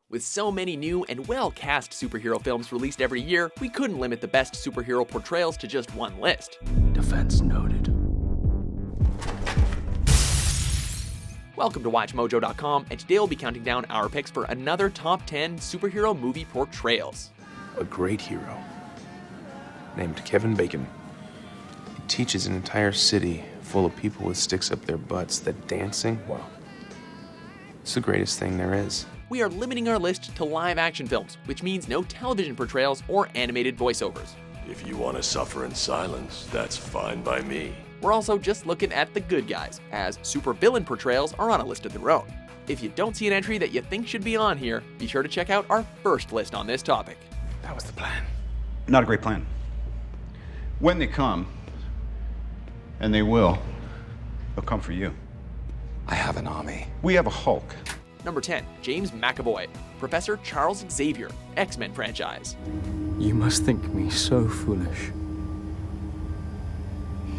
With so many new and well-cast superhero films released every year, we couldn't limit the best superhero portrayals to just one list. Defense noted. Welcome to WatchMojo.com, and today we'll be counting down our picks for another top 10 superhero movie portrayals. A great hero named Kevin Bacon. He teaches an entire city full of people with sticks up their butts that dancing, wow, it's the greatest thing there is. We are limiting our list to live-action films, which means no television portrayals or animated voiceovers. If you want to suffer in silence, that's fine by me. We're also just looking at the good guys, as supervillain portrayals are on a list of their own. If you don't see an entry that you think should be on here, be sure to check out our first list on this topic. That was the plan. Not a great plan. When they come, and they will, they'll come for you. I have an army. We have a Hulk. Number 10, James McAvoy, Professor Charles Xavier, X-Men franchise. You must think me so foolish.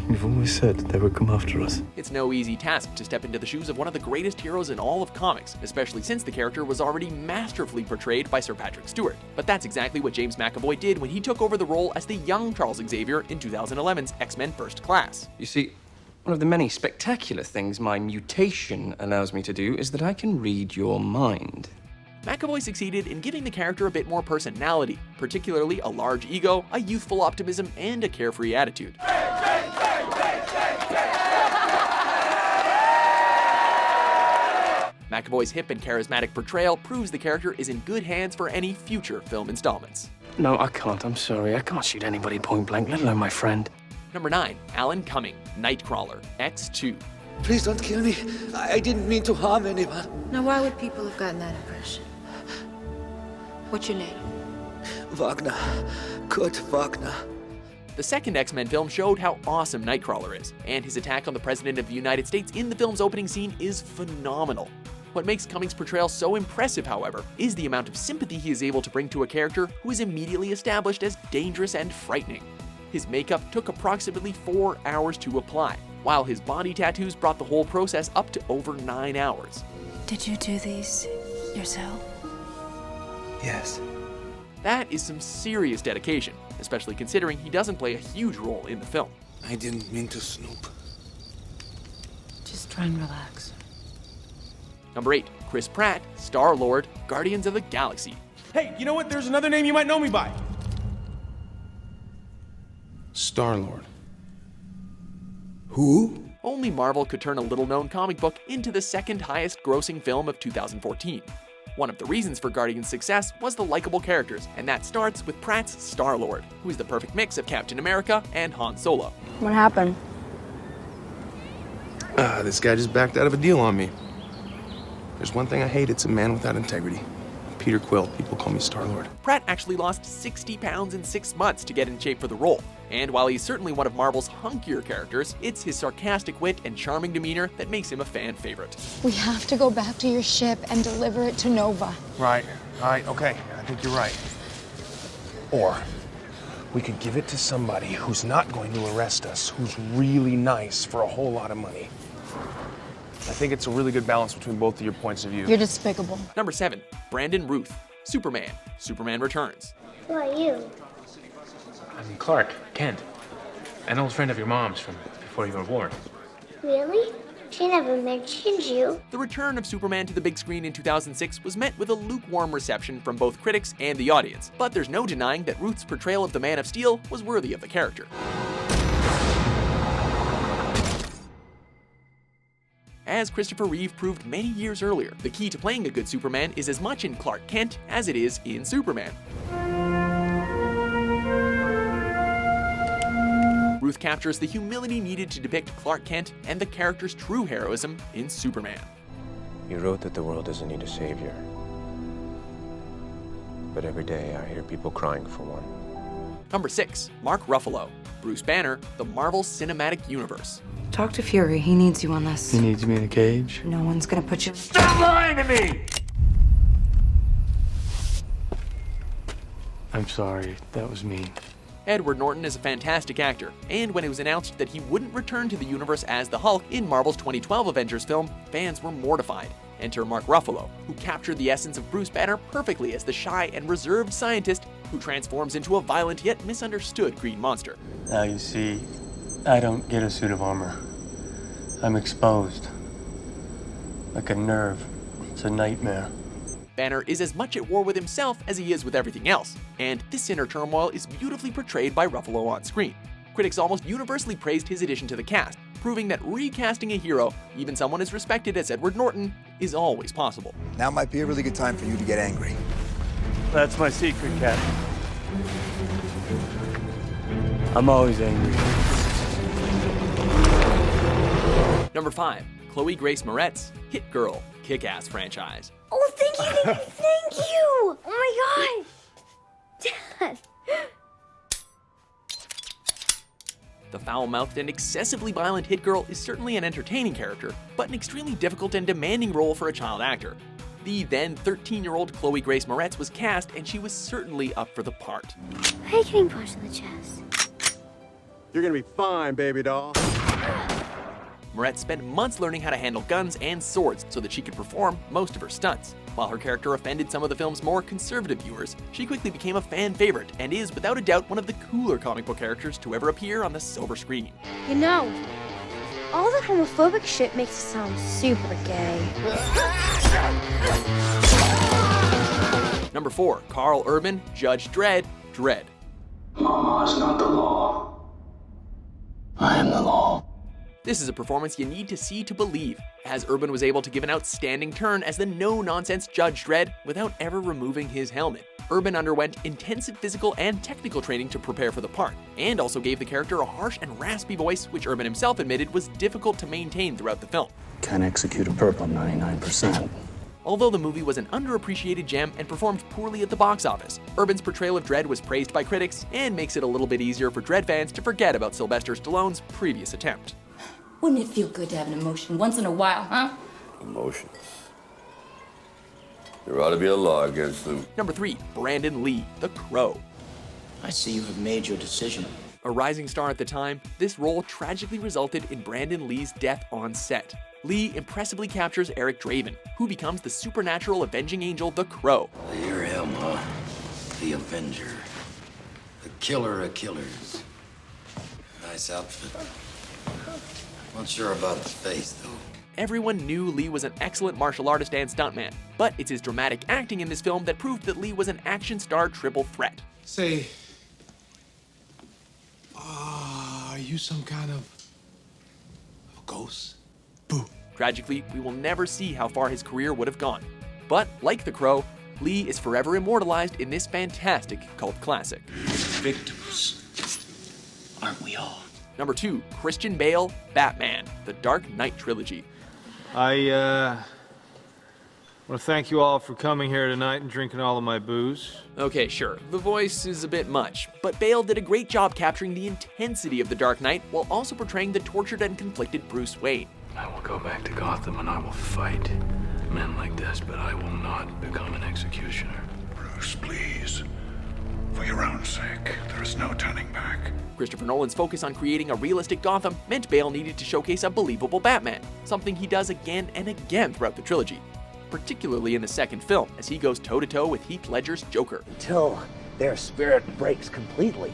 You've always said they would come after us. It's no easy task to step into the shoes of one of the greatest heroes in all of comics, especially since the character was already masterfully portrayed by Sir Patrick Stewart. But that's exactly what James McAvoy did when he took over the role as the young Charles Xavier in 2011's X-Men First Class. You see, one of the many spectacular things my mutation allows me to do is that I can read your mind. McAvoy succeeded in giving the character a bit more personality, particularly a large ego, a youthful optimism, and a carefree attitude. McAvoy's hip and charismatic portrayal proves the character is in good hands for any future film installments. No, I can't. I'm sorry. I can't shoot anybody point blank, let alone my friend. Number 9, Alan Cumming, Nightcrawler, X2. Please don't kill me. I didn't mean to harm anyone. Now, why would people have gotten that impression? What's your name? Wagner. Kurt Wagner. The second X-Men film showed how awesome Nightcrawler is, and his attack on the President of the United States in the film's opening scene is phenomenal. What makes Cumming's portrayal so impressive, however, is the amount of sympathy he is able to bring to a character who is immediately established as dangerous and frightening. His makeup took approximately 4 hours to apply, while his body tattoos brought the whole process up to over 9 hours. Did you do these yourself? Yes. That is some serious dedication, especially considering he doesn't play a huge role in the film. I didn't mean to snoop. Just try and relax. Number 8, Chris Pratt, Star-Lord, Guardians of the Galaxy. Hey, you know what? There's another name you might know me by. Star-Lord. Who? Only Marvel could turn a little-known comic book into the second highest grossing film of 2014. One of the reasons for Guardians' success was the likable characters, and that starts with Pratt's Star-Lord, who is the perfect mix of Captain America and Han Solo. What happened? This guy just backed out of a deal on me. There's one thing I hate, it's a man without integrity. Peter Quill, people call me Star-Lord. Pratt actually lost 60 pounds in 6 months to get in shape for the role. And while he's certainly one of Marvel's hunkier characters, it's his sarcastic wit and charming demeanor that makes him a fan favorite. We have to go back to your ship and deliver it to Nova. Right, okay, I think you're right. Or we could give it to somebody who's not going to arrest us, who's really nice for a whole lot of money. I think it's a really good balance between both of your points of view. You're despicable. Number 7, Brandon Routh, Superman, Superman Returns. Who are you? I'm Clark Kent, an old friend of your mom's from before you were born. Really? She never mentioned you. The return of Superman to the big screen in 2006 was met with a lukewarm reception from both critics and the audience, but there's no denying that Routh's portrayal of the Man of Steel was worthy of the character. As Christopher Reeve proved many years earlier, the key to playing a good Superman is as much in Clark Kent as it is in Superman. Routh captures the humility needed to depict Clark Kent and the character's true heroism in Superman. You wrote that the world doesn't need a savior. But every day I hear people crying for one. Number 6, Mark Ruffalo, Bruce Banner, The Marvel Cinematic Universe. Talk to Fury. He needs you on this. He needs me in a cage. No one's gonna put you... Stop lying to me! I'm sorry, that was mean. Edward Norton is a fantastic actor, and when it was announced that he wouldn't return to the universe as the Hulk in Marvel's 2012 Avengers film, fans were mortified. Enter Mark Ruffalo, who captured the essence of Bruce Banner perfectly as the shy and reserved scientist who transforms into a violent yet misunderstood green monster. Now you see, I don't get a suit of armor. I'm exposed. Like a nerve. It's a nightmare. Banner is as much at war with himself as he is with everything else, and this inner turmoil is beautifully portrayed by Ruffalo on screen. Critics almost universally praised his addition to the cast, proving that recasting a hero, even someone as respected as Edward Norton, is always possible. Now might be a really good time for you to get angry. That's my secret, Captain. I'm always angry. Number 5. Chloe Grace Moretz, Hit Girl, Kick-Ass franchise. Oh, thank you, thank you! Oh my gosh! Dad! The foul-mouthed and excessively violent Hit Girl is certainly an entertaining character, but an extremely difficult and demanding role for a child actor. The then 13-year-old Chloe Grace Moretz was cast, and she was certainly up for the part. Why are you getting punched in the chest? You're gonna be fine, baby doll. Moretz spent months learning how to handle guns and swords so that she could perform most of her stunts. While her character offended some of the film's more conservative viewers, she quickly became a fan favorite and is, without a doubt, one of the cooler comic book characters to ever appear on the silver screen. You know, all the homophobic shit makes it sound super gay. Number 4. Karl Urban, Judge Dredd, Dredd. Law is not the law. I am the law. This is a performance you need to see to believe, as Urban was able to give an outstanding turn as the no-nonsense Judge Dredd without ever removing his helmet. Urban underwent intensive physical and technical training to prepare for the part, and also gave the character a harsh and raspy voice which Urban himself admitted was difficult to maintain throughout the film. Can't execute a perp on 99%. Although the movie was an underappreciated gem and performed poorly at the box office, Urban's portrayal of Dredd was praised by critics and makes it a little bit easier for Dredd fans to forget about Sylvester Stallone's previous attempt. Wouldn't it feel good to have an emotion once in a while, huh? Emotions. There ought to be a law against them. Number 3. Brandon Lee, The Crow. I see you have made your decision. A rising star at the time, this role tragically resulted in Brandon Lee's death on set. Lee impressively captures Eric Draven, who becomes the supernatural avenging angel, The Crow. You're him, huh? The Avenger. The killer of killers. Nice outfit. Not sure about his face, though. Everyone knew Lee was an excellent martial artist and stuntman, but it's his dramatic acting in this film that proved that Lee was an action star triple threat. Say, are you some kind of ghost? Tragically, we will never see how far his career would have gone. But, like The Crow, Lee is forever immortalized in this fantastic cult classic. Victims, aren't we all? Number 2. Christian Bale, Batman, The Dark Knight Trilogy. I want to thank you all for coming here tonight and drinking all of my booze. Okay, sure, the voice is a bit much, but Bale did a great job capturing the intensity of The Dark Knight while also portraying the tortured and conflicted Bruce Wayne. I will go back to Gotham and I will fight men like this, but I will not become an executioner. Bruce, please. For your own sake, there is no turning back. Christopher Nolan's focus on creating a realistic Gotham meant Bale needed to showcase a believable Batman, something he does again and again throughout the trilogy, particularly in the second film, as he goes toe-to-toe with Heath Ledger's Joker. Until their spirit breaks completely.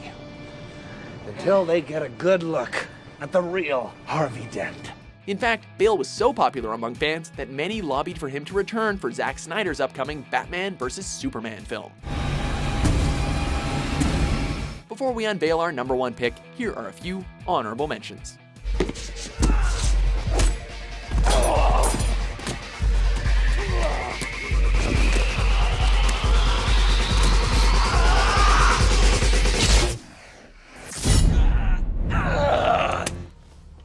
Until they get a good look at the real Harvey Dent. In fact, Bale was so popular among fans that many lobbied for him to return for Zack Snyder's upcoming Batman vs. Superman film. Before we unveil our number 1 pick, here are a few honorable mentions.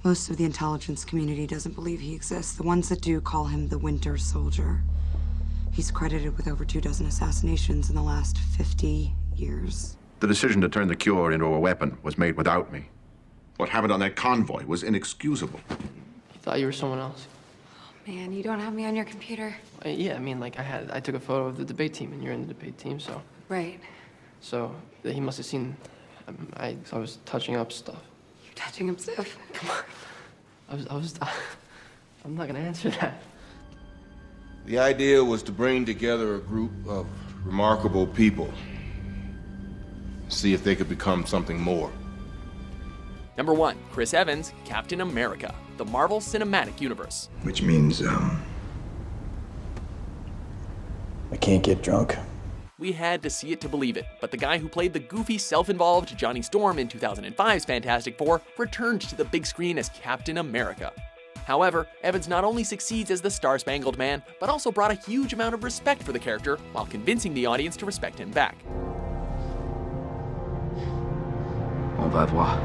Most of the intelligence community doesn't believe he exists. The ones that do call him the Winter Soldier. He's credited with over 24 assassinations in the last 50 years. The decision to turn the cure into a weapon was made without me. What happened on that convoy was inexcusable. You thought you were someone else? Man, you don't have me on your computer. Yeah, I mean, like, I took a photo of the debate team, and you're in the debate team, so... Right. So, he must have seen... I was touching up stuff. You're touching up stuff? Come on. I'm not gonna answer that. The idea was to bring together a group of remarkable people. See if they could become something more. Number 1, Chris Evans, Captain America, the Marvel Cinematic Universe. Which means, I can't get drunk. We had to see it to believe it, but the guy who played the goofy, self-involved Johnny Storm in 2005's Fantastic Four returned to the big screen as Captain America. However, Evans not only succeeds as the Star-Spangled Man, but also brought a huge amount of respect for the character while convincing the audience to respect him back. Au revoir.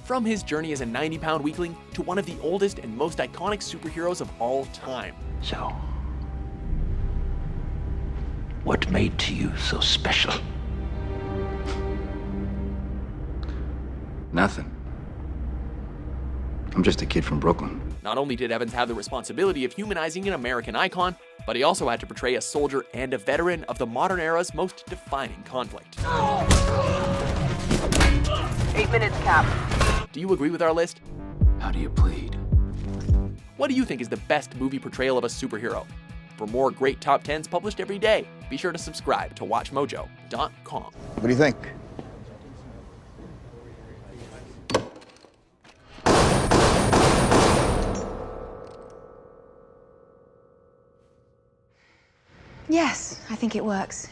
From his journey as a 90-pound weakling to one of the oldest and most iconic superheroes of all time. So, what made to you so special? Nothing. I'm just a kid from Brooklyn. Not only did Evans have the responsibility of humanizing an American icon, but he also had to portray a soldier and a veteran of the modern era's most defining conflict. 8 minutes, Cap. Do you agree with our list? How do you plead? What do you think is the best movie portrayal of a superhero? For more great top 10s published every day, be sure to subscribe to WatchMojo.com. What do you think? Yes, I think it works.